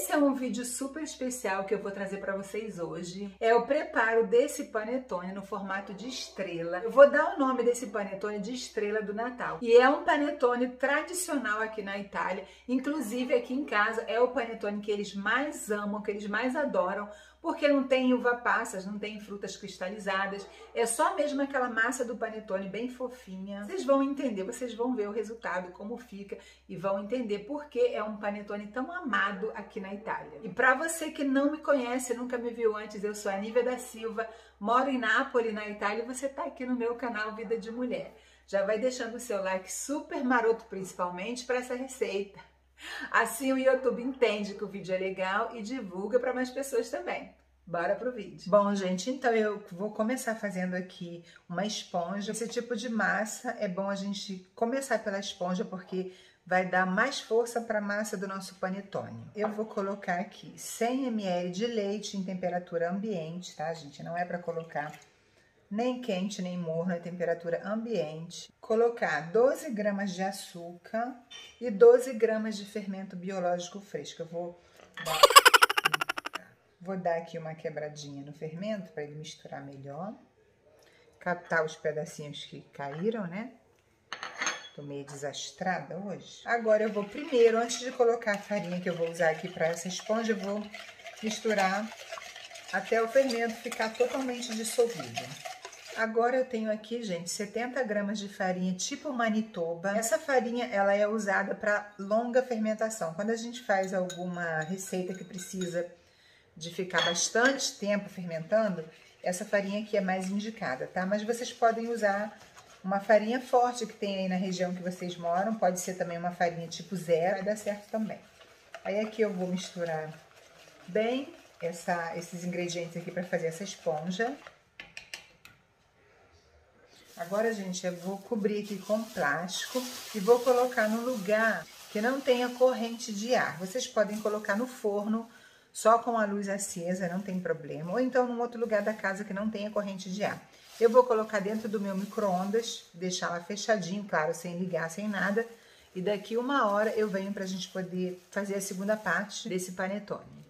Esse é um vídeo super especial que eu vou trazer para vocês hoje. É o preparo desse panetone no formato de estrela. Eu vou dar o nome desse panetone de estrela do Natal. E é um panetone tradicional aqui na Itália. Inclusive aqui em casa é o panetone que eles mais amam, que eles mais adoram, porque não tem uva passas, não tem frutas cristalizadas, é só mesmo aquela massa do panetone bem fofinha. Vocês vão entender, vocês vão ver o resultado, como fica, e vão entender por que é um panetone tão amado aqui na Itália. E para você que não me conhece, nunca me viu antes, eu sou a Nívia da Silva, moro em Nápoles, na Itália, e você está aqui no meu canal Vida de Mulher. Já vai deixando o seu like super maroto, principalmente para essa receita. Assim o YouTube entende que o vídeo é legal e divulga para mais pessoas também. Bora pro vídeo. Bom, gente, então eu vou começar fazendo aqui uma esponja. Esse tipo de massa é bom a gente começar pela esponja porque vai dar mais força para a massa do nosso panetone. Eu vou colocar aqui 100 ml de leite em temperatura ambiente, tá, gente? Não é para colocar nem quente, nem morno, é temperatura ambiente. Colocar 12 gramas de açúcar e 12 gramas de fermento biológico fresco. Eu vou dar aqui uma quebradinha no fermento para ele misturar melhor. Captar os pedacinhos que caíram, né? Tô meio desastrada hoje. Agora eu vou primeiro, antes de colocar a farinha que eu vou usar aqui para essa esponja, eu vou misturar até o fermento ficar totalmente dissolvido. Agora eu tenho aqui, gente, 70 gramas de farinha tipo Manitoba. Essa farinha, ela é usada para longa fermentação. Quando a gente faz alguma receita que precisa de ficar bastante tempo fermentando, essa farinha aqui é mais indicada, tá? Mas vocês podem usar uma farinha forte que tem aí na região que vocês moram. Pode ser também uma farinha tipo zero, vai dar certo também. Aí aqui eu vou misturar bem esses ingredientes aqui para fazer essa esponja. Agora, gente, eu vou cobrir aqui com plástico e vou colocar no lugar que não tenha corrente de ar. Vocês podem colocar no forno só com a luz acesa, não tem problema. Ou então num outro lugar da casa que não tenha corrente de ar. Eu vou colocar dentro do meu micro-ondas, deixar ela fechadinho, claro, sem ligar, sem nada. E daqui 1 hora eu venho pra gente poder fazer a segunda parte desse panetone.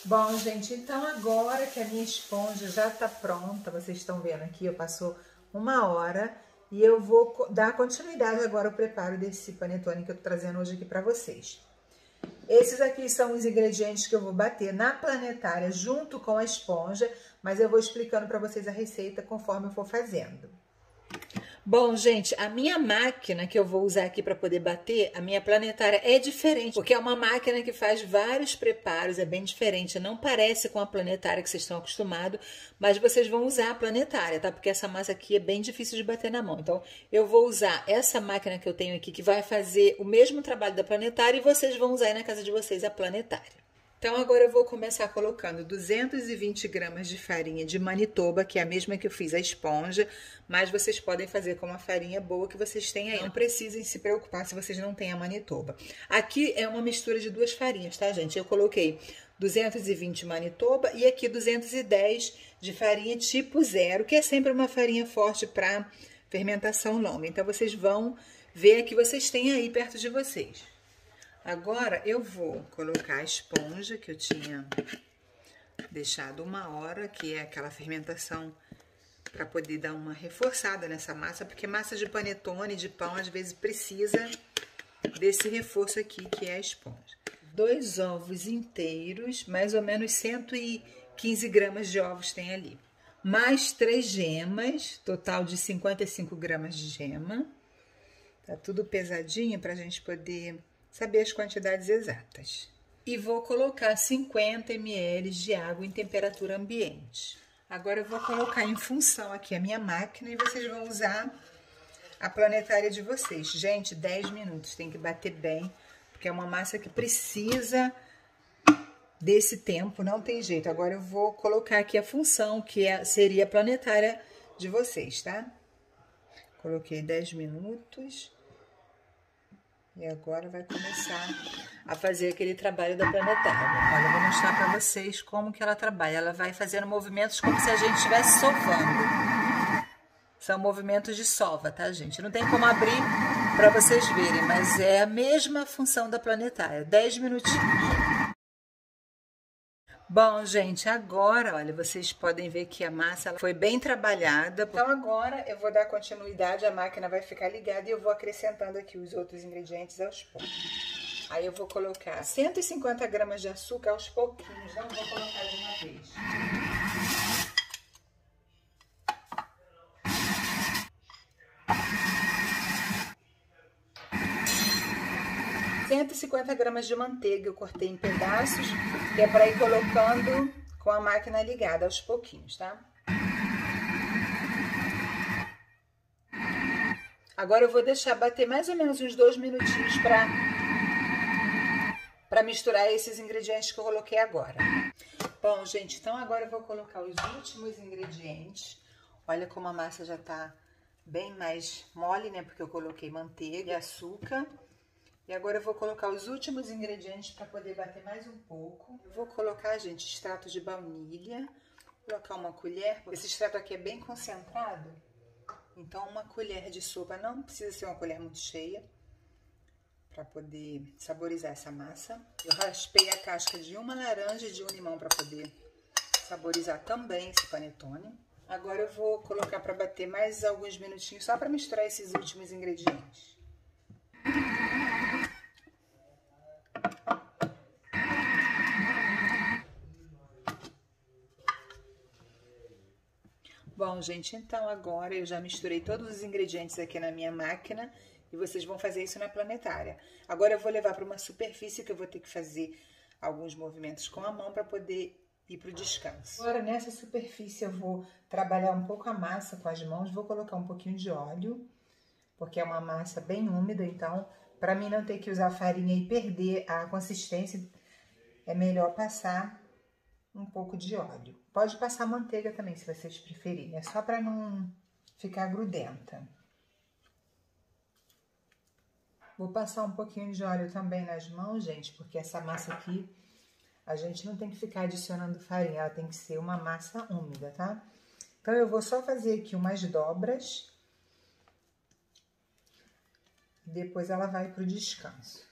Bom, gente, então agora que a minha esponja já tá pronta, vocês estão vendo aqui, eu passou 1 hora e eu vou dar continuidade agora ao preparo desse panetone que eu tô trazendo hoje aqui pra vocês. Esses aqui são os ingredientes que eu vou bater na planetária junto com a esponja, mas eu vou explicando pra vocês a receita conforme eu for fazendo. Bom, gente, a minha máquina que eu vou usar aqui para poder bater, a minha planetária é diferente, porque é uma máquina que faz vários preparos, é bem diferente, não parece com a planetária que vocês estão acostumados, mas vocês vão usar a planetária, tá? Porque essa massa aqui é bem difícil de bater na mão. Então, eu vou usar essa máquina que eu tenho aqui, que vai fazer o mesmo trabalho da planetária, e vocês vão usar aí na casa de vocês a planetária. Então, agora eu vou começar colocando 220 gramas de farinha de Manitoba, que é a mesma que eu fiz a esponja, mas vocês podem fazer com uma farinha boa que vocês têm aí. Não precisem se preocupar se vocês não têm a Manitoba. Aqui é uma mistura de 2 farinhas, tá, gente? Eu coloquei 220 Manitoba e aqui 210 de farinha tipo zero, que é sempre uma farinha forte para fermentação longa. Então, vocês vão ver que vocês têm aí perto de vocês. Agora, eu vou colocar a esponja que eu tinha deixado 1 hora, que é aquela fermentação para poder dar uma reforçada nessa massa, porque massa de panetone, de pão, às vezes precisa desse reforço aqui, que é a esponja. 2 ovos inteiros, mais ou menos 115 gramas de ovos tem ali. Mais 3 gemas, total de 55 gramas de gema. Tá tudo pesadinho pra gente poder saber as quantidades exatas. E vou colocar 50 ml de água em temperatura ambiente. Agora eu vou colocar em função aqui a minha máquina e vocês vão usar a planetária de vocês. Gente, 10 minutos, tem que bater bem, porque é uma massa que precisa desse tempo, não tem jeito. Agora eu vou colocar aqui a função, que seria a planetária de vocês, tá? Coloquei 10 minutos. E agora vai começar a fazer aquele trabalho da planetária. Olha, eu vou mostrar pra vocês como que ela trabalha. Ela vai fazendo movimentos como se a gente estivesse sovando. São movimentos de sova, tá, gente? Não tem como abrir pra vocês verem, mas é a mesma função da planetária. 10 minutinhos. Bom, gente, agora, olha, vocês podem ver que a massa foi bem trabalhada. Então agora eu vou dar continuidade, a máquina vai ficar ligada e eu vou acrescentando aqui os outros ingredientes aos poucos. Aí eu vou colocar 150 gramas de açúcar aos pouquinhos, não vou colocar de uma vez. 150 gramas de manteiga, eu cortei em pedaços, que é para ir colocando com a máquina ligada aos pouquinhos, tá? Agora eu vou deixar bater mais ou menos uns 2 minutinhos para misturar esses ingredientes que eu coloquei agora. Bom, gente, então agora eu vou colocar os últimos ingredientes. Olha como a massa já tá bem mais mole, né? Porque eu coloquei manteiga e açúcar. E agora eu vou colocar os últimos ingredientes para poder bater mais um pouco. Eu vou colocar, gente, extrato de baunilha. Vou colocar uma colher. Esse extrato aqui é bem concentrado. Então, uma colher de sopa, não precisa ser uma colher muito cheia, para poder saborizar essa massa. Eu raspei a casca de uma laranja e de um limão para poder saborizar também esse panetone. Agora eu vou colocar para bater mais alguns minutinhos, só para misturar esses últimos ingredientes. Bom, gente, então agora eu já misturei todos os ingredientes aqui na minha máquina e vocês vão fazer isso na planetária. Agora eu vou levar para uma superfície que eu vou ter que fazer alguns movimentos com a mão para poder ir para o descanso. Agora nessa superfície eu vou trabalhar um pouco a massa com as mãos, vou colocar um pouquinho de óleo, porque é uma massa bem úmida, então para mim não ter que usar farinha e perder a consistência, é melhor passar um pouco de óleo. Pode passar manteiga também, se vocês preferirem. É só para não ficar grudenta. Vou passar um pouquinho de óleo também nas mãos, gente, porque essa massa aqui, a gente não tem que ficar adicionando farinha, ela tem que ser uma massa úmida, tá? Então, eu vou só fazer aqui umas dobras. Depois ela vai pro descanso.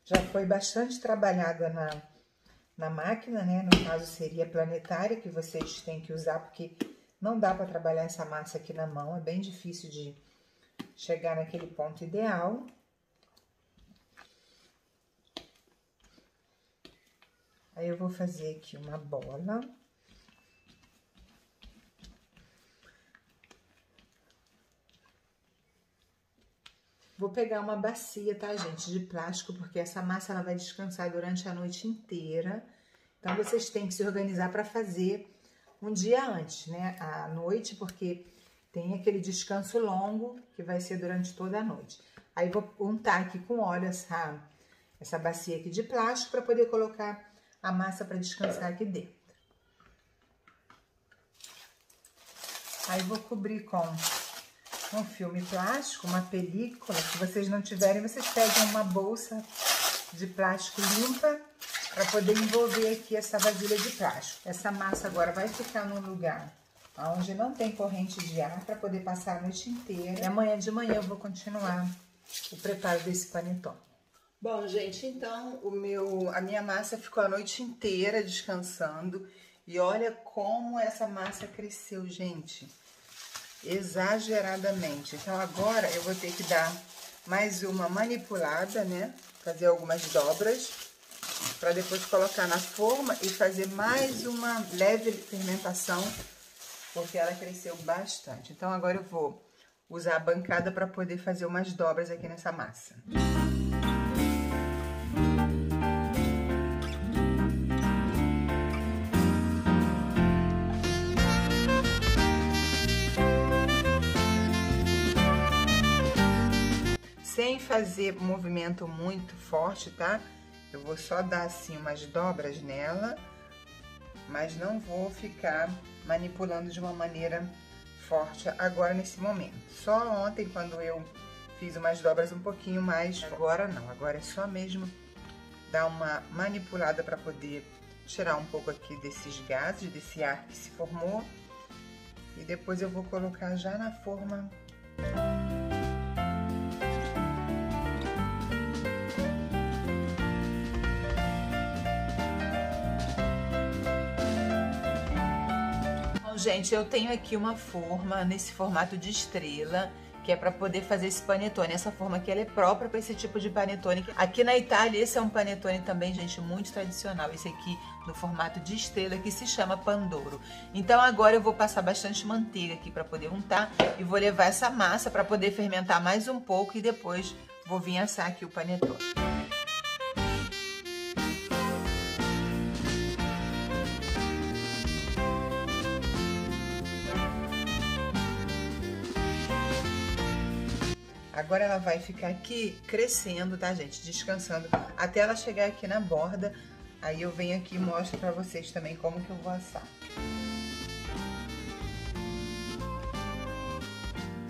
Já foi bastante trabalhada na máquina, né? No caso seria planetária, que vocês têm que usar, porque não dá para trabalhar essa massa aqui na mão, é bem difícil de chegar naquele ponto ideal. Aí eu vou fazer aqui uma bola. Vou pegar uma bacia, tá, gente, de plástico, porque essa massa ela vai descansar durante a noite inteira. Então, vocês têm que se organizar para fazer um dia antes, né, à noite, porque tem aquele descanso longo que vai ser durante toda a noite. Aí, vou untar aqui com óleo essa bacia aqui de plástico para poder colocar a massa para descansar aqui dentro. Aí, vou cobrir com um filme plástico, uma película. Se vocês não tiverem, vocês pegam uma bolsa de plástico limpa para poder envolver aqui essa vasilha de plástico. Essa massa agora vai ficar num lugar onde não tem corrente de ar para poder passar a noite inteira. E amanhã de manhã eu vou continuar o preparo desse panetone. Bom, gente, então a minha massa ficou a noite inteira descansando. E olha como essa massa cresceu, gente. Exageradamente. Então agora eu vou ter que dar mais uma manipulada, né? Fazer algumas dobras para depois colocar na forma e fazer mais uma leve fermentação, porque ela cresceu bastante. Então agora eu vou usar a bancada para poder fazer umas dobras aqui nessa massa. Sem fazer movimento muito forte, tá? Eu vou só dar assim umas dobras nela, mas não vou ficar manipulando de uma maneira forte agora nesse momento. Só ontem, quando eu fiz umas dobras um pouquinho mais, agora não. Agora é só mesmo dar uma manipulada para poder tirar um pouco aqui desses gases, desse ar que se formou. E depois eu vou colocar já na forma. Gente, eu tenho aqui uma forma nesse formato de estrela, que é para poder fazer esse panetone. Essa forma aqui, ela é própria para esse tipo de panetone. Aqui na Itália, esse é um panetone também, gente, muito tradicional. Esse aqui no formato de estrela, que se chama Pandoro. Então agora eu vou passar bastante manteiga aqui para poder untar e vou levar essa massa para poder fermentar mais um pouco e depois vou vir assar aqui o panetone. Agora ela vai ficar aqui crescendo, tá, gente? Descansando até ela chegar aqui na borda. Aí eu venho aqui e mostro pra vocês também como que eu vou assar.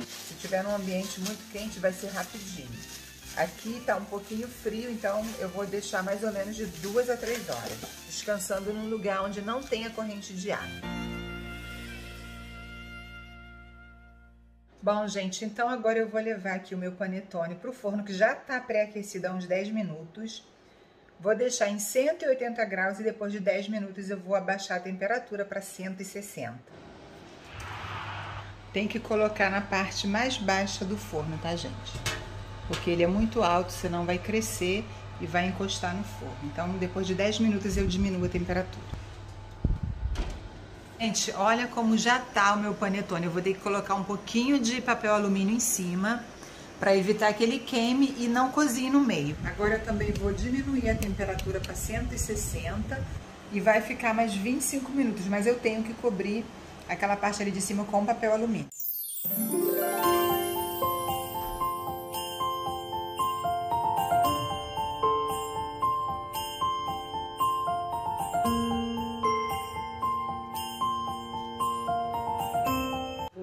Se tiver num ambiente muito quente, vai ser rapidinho. Aqui tá um pouquinho frio, então eu vou deixar mais ou menos de 2 a 3 horas. Descansando num lugar onde não tenha corrente de ar. Bom, gente, então agora eu vou levar aqui o meu panetone pro forno, que já tá pré-aquecido há uns 10 minutos. Vou deixar em 180 graus e depois de 10 minutos eu vou abaixar a temperatura para 160. Tem que colocar na parte mais baixa do forno, tá, gente? Porque ele é muito alto, senão vai crescer e vai encostar no forno. Então, depois de 10 minutos eu diminuo a temperatura. Gente, olha como já tá o meu panetone. Eu vou ter que colocar um pouquinho de papel alumínio em cima para evitar que ele queime e não cozinhe no meio. Agora eu também vou diminuir a temperatura para 160 e vai ficar mais 25 minutos, mas eu tenho que cobrir aquela parte ali de cima com papel alumínio.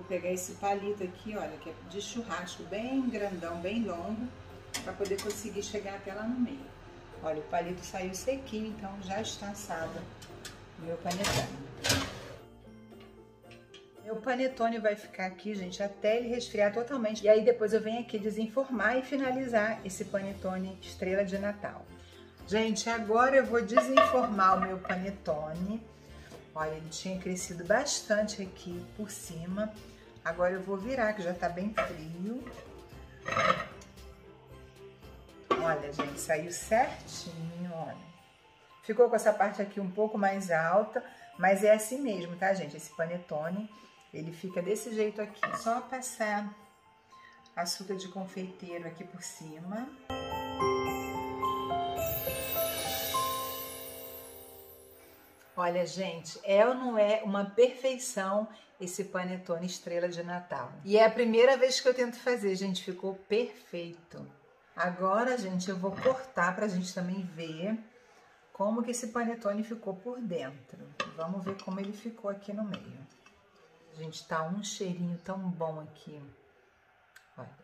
Pegar esse palito aqui, olha, que é de churrasco, bem grandão, bem longo, para poder conseguir chegar até lá no meio. Olha, o palito saiu sequinho, então já está assado o meu panetone. Meu panetone vai ficar aqui, gente, até ele resfriar totalmente. E aí depois eu venho aqui desenformar e finalizar esse panetone estrela de Natal. Gente, agora eu vou desenformar o meu panetone. Olha, ele tinha crescido bastante aqui por cima. Agora eu vou virar, que já tá bem frio. Olha, gente, saiu certinho, olha. Ficou com essa parte aqui um pouco mais alta, mas é assim mesmo, tá, gente? Esse panetone, ele fica desse jeito aqui. Só passar açúcar de confeiteiro aqui por cima. Olha, gente, é ou não é uma perfeição esse panetone estrela de Natal? E é a primeira vez que eu tento fazer, gente, ficou perfeito. Agora, gente, eu vou cortar pra gente também ver como que esse panetone ficou por dentro. Vamos ver como ele ficou aqui no meio. Gente, tá um cheirinho tão bom aqui. Olha.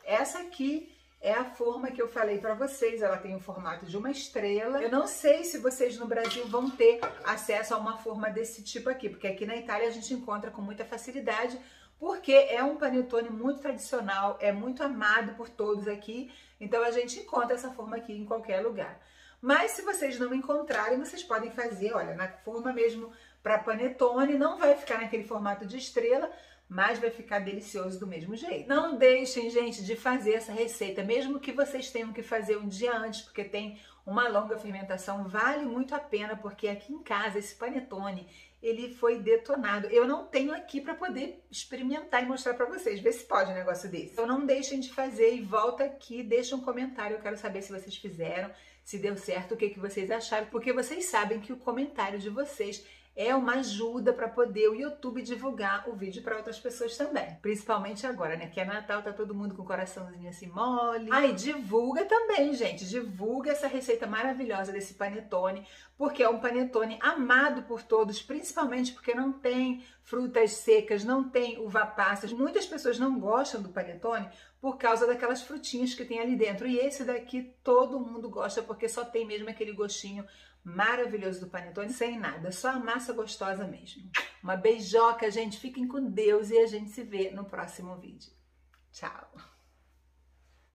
Essa aqui é a forma que eu falei pra vocês, ela tem o formato de uma estrela. Eu não sei se vocês no Brasil vão ter acesso a uma forma desse tipo aqui, porque aqui na Itália a gente encontra com muita facilidade, porque é um panetone muito tradicional, é muito amado por todos aqui, então a gente encontra essa forma aqui em qualquer lugar. Mas se vocês não encontrarem, vocês podem fazer, olha, na forma mesmo para panetone, não vai ficar naquele formato de estrela, mas vai ficar delicioso do mesmo jeito. Não deixem, gente, de fazer essa receita, mesmo que vocês tenham que fazer um dia antes, porque tem uma longa fermentação, vale muito a pena, porque aqui em casa esse panetone, ele foi detonado. Eu não tenho aqui para poder experimentar e mostrar para vocês, ver se pode um negócio desse. Então não deixem de fazer e volta aqui, deixa um comentário, eu quero saber se vocês fizeram, se deu certo, o que vocês acharam, porque vocês sabem que o comentário de vocês é uma ajuda para poder o YouTube divulgar o vídeo para outras pessoas também. Principalmente agora, né? Que é Natal, tá todo mundo com o coraçãozinho assim mole. Ah, e divulga também, gente. Divulga essa receita maravilhosa desse panetone, porque é um panetone amado por todos, principalmente porque não tem frutas secas, não tem uva passas. Muitas pessoas não gostam do panetone por causa daquelas frutinhas que tem ali dentro. E esse daqui todo mundo gosta, porque só tem mesmo aquele gostinho maravilhoso do panetone, sem nada, só a massa gostosa mesmo. Uma beijoca, gente, fiquem com Deus e a gente se vê no próximo vídeo.